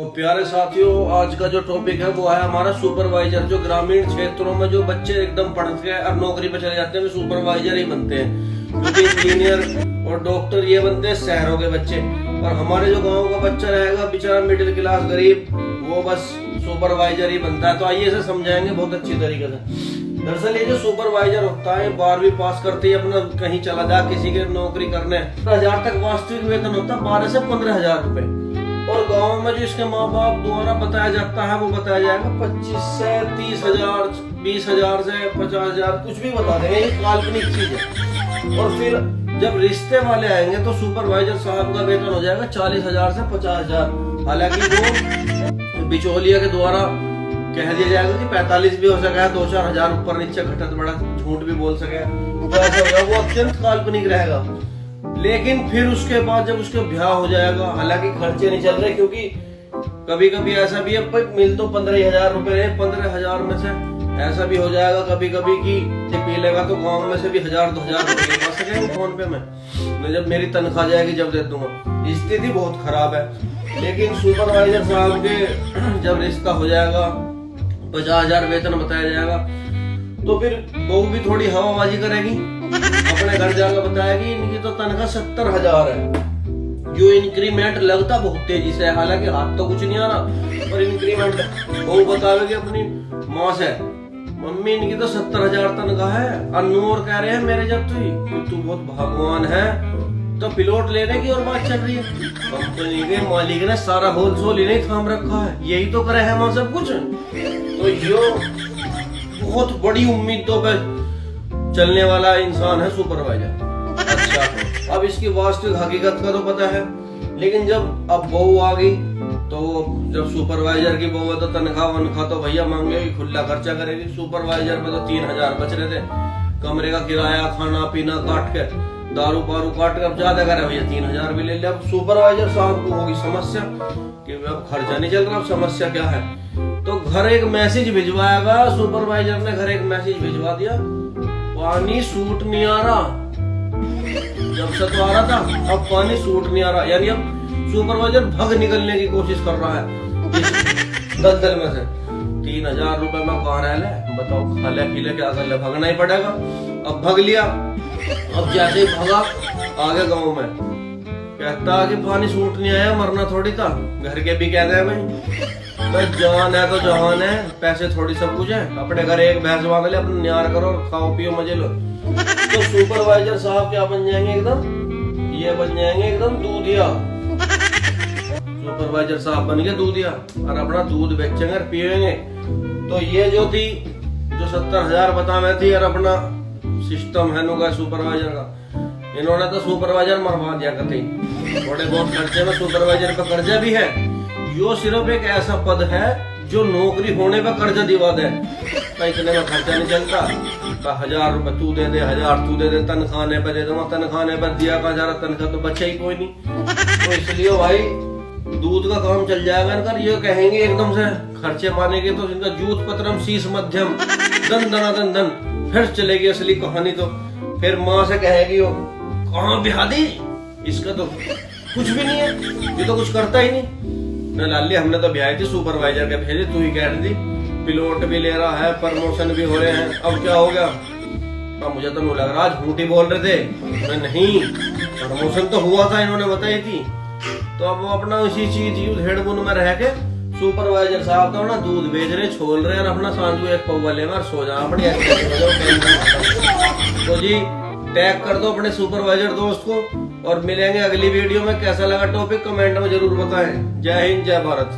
तो प्यारे साथियों, आज का जो टॉपिक है वो है हमारा सुपरवाइजर। जो ग्रामीण क्षेत्रों में जो बच्चे एकदम पढ़ के और नौकरी पे चले जाते हैं वे सुपरवाइजर ही बनते हैं, क्योंकि इंजीनियर और डॉक्टर ये बनते हैं शहरों के बच्चे। और हमारे जो गांव का बच्चा रहेगा बेचारा मिडिल क्लास गरीब, वो बस सुपरवाइजर ही बनता है। तो आइए इसे समझाएंगे बहुत अच्छी तरीके से। दरअसल ये जो सुपरवाइजर होता है 12वीं पास करते ही अपना कहीं चला जा किसी के नौकरी करने 1000 तक वास्तविक वेतन होता है, 12 से 15,000 रुपए। और गांव में जो इसके माँ बाप द्वारा बताया जाता है वो बताया जाएगा 25 से 30,000, 20,000 से 50,000, कुछ भी बता देंगे, ये काल्पनिक चीज है। और फिर जब रिश्ते वाले आएंगे तो सुपरवाइजर साहब का वेतन हो जाएगा 40,000 से 50,000। हालांकि वो बिचौलिया के द्वारा कह दिया जाएगा कि 45 भी हो सका है, 2-4 हजार ऊपर नीचे घटत बड़ा झूठ भी बोल सके, तो ऐसा होगा, वो अत्यंत काल्पनिक रहेगा। लेकिन फिर उसके बाद जब उसका ब्याह हो जाएगा, हालांकि खर्चे नहीं चल रहे, क्योंकि कभी कभी ऐसा भी है मिल तो 15,000 रुपए है, 15,000 में से ऐसा भी हो जाएगा कभी कभी कि पी लेगा तो गांव में से भी 1,000-2,000 रुपए बच सकेंगे फोन पे मैं जब मेरी तनख्वाह जाएगी जब दे दूंगा। स्थिति बहुत खराब है। लेकिन सुपरवाइजर साहब के जब रिश्ता हो जाएगा 50,000 वेतन बताया जाएगा, तो फिर बहू भी थोड़ी हवाबाजी करेगी, अपने घर जाकर बताएगी इनकी तो तनख्वाह 70,000 है। जो इंक्रीमेंट लगता बहुत तेजी से, हालांकि हाथ तो कुछ नहीं आ रहा, पर इंक्रीमेंट बहू बतावेगी अपनी माँ से, मम्मी इनकी तो 70,000 तनख्वाह है। अन्नू और कह रहे हैं मेरे जब तू बहुत भगवान है, तो पिलोट लेने की और बात चल रही है। कंपनी के मालिक ने सारा होलसेल इन्हें थाम रखा है, यही तो करे है वहां सब कुछ। तो यो बहुत बड़ी उम्मीदों पे चलने वाला इंसान है सुपरवाइजर। अच्छा, अब इसकी वास्तविक हकीकत का तो पता है, लेकिन जब अब बहू आ गई तो जब सुपरवाइजर की बहू है तो तनख्वाह तो भैया मांगेगी, खुला खर्चा करेगी। सुपरवाइजर में तो 3,000 बच रहे थे, कमरे का किराया, खाना पीना काट के, दारू पारू काट के, अब ज्यादा करे भैया 3,000 भी ले लिया। अब सुपरवाइजर साहब को होगी समस्या कि अब खर्चा नहीं चल रहा, अब समस्या क्या है। तो घर एक मैसेज भिजवाएगा, सुपरवाइजर ने घर एक मैसेज भिजवा दिया, पानी सूट नहीं आ रहा। जब से तो आ रहा था, अब पानी सूट नहीं आ रहा, यानी अब सुपरवाइजर भग निकलने की कोशिश कर रहा है इस दलदल में से। 3,000 रुपए में कहाँ रह ले बताओ, खाले पीले क्या कर ले, भगना ही पड़ेगा। अब भग लिया, अब जैसे ही भगा आगे गांव में कहता कि पानी सूट नहीं आया, मरना थोड़ी था। घर के भी कहते हैं भाई जान है तो जहान है, पैसे थोड़ी सब कुछ है, अपने घर एक भैंस मांग ले, अपने न्यार करो और खाओ पियो मजे लो। तो सुपरवाइजर साहब क्या बन जाएंगे एकदम, ये बन जाएंगे एकदम दूधिया। सुपरवाइजर साहब बन गए दूधिया और अपना दूध बेचेंगे और पिएंगे। तो ये जो थी जो 70,000 बता में थी और अपना सिस्टम है नुका सुपरवाइजर का, इन्होंने तो सुपरवाइजर मरवा दिया कहीं। थोड़े बहुत खर्चे में सुपरवाइजर का कर्जा भी है। यो सिर्फ एक ऐसा पद है जो नौकरी होने पर कर्जा दिवा दे, इतने में खर्चा नहीं चलता। 1,000 रुपए तू दे दे, 1,000 तू दे दे, तनखाने पर दे दूंगा, तनखाने पर दिया का जा रहा, तनख्वाह तो बचा ही कोई नहीं। तो इसलिए भाई दूध का काम चल जाएगा इनका। ये कहेंगे एकदम से खर्चे पाने के, तो इनका जूत पत्रम शीश मध्यम दन दना दन दन, फिर चलेगी असली कहानी। तो फिर माँ से कहेगी वो कहाँ ब्याह दी, इसका तो कुछ भी नहीं है, ये तो कुछ करता ही नहीं। न लाली हमने तो ब्याह थी सुपरवाइजर के भेजे, तू ही कह रही थी पिलोट भी ले रहा है, प्रमोशन भी हो रहे हैं, अब क्या हो गया। अब मुझे तो नहीं लग रहा, झूठी बोल रहे थे। नहीं, प्रमोशन तो हुआ था, इन्होंने बताई थी। तो अब वो अपना उसी चीज हेडफोन में रह के सुपरवाइजर साहब तो ना दूध बेच रहे, छोल रहे और अपना सांझू एक पौवा लेंगे और सो जाओ अपनी। तो जी टैग कर दो अपने सुपरवाइजर दोस्त को, और मिलेंगे अगली वीडियो में। कैसा लगा टॉपिक कमेंट में जरूर बताएं। जय हिंद, जय भारत।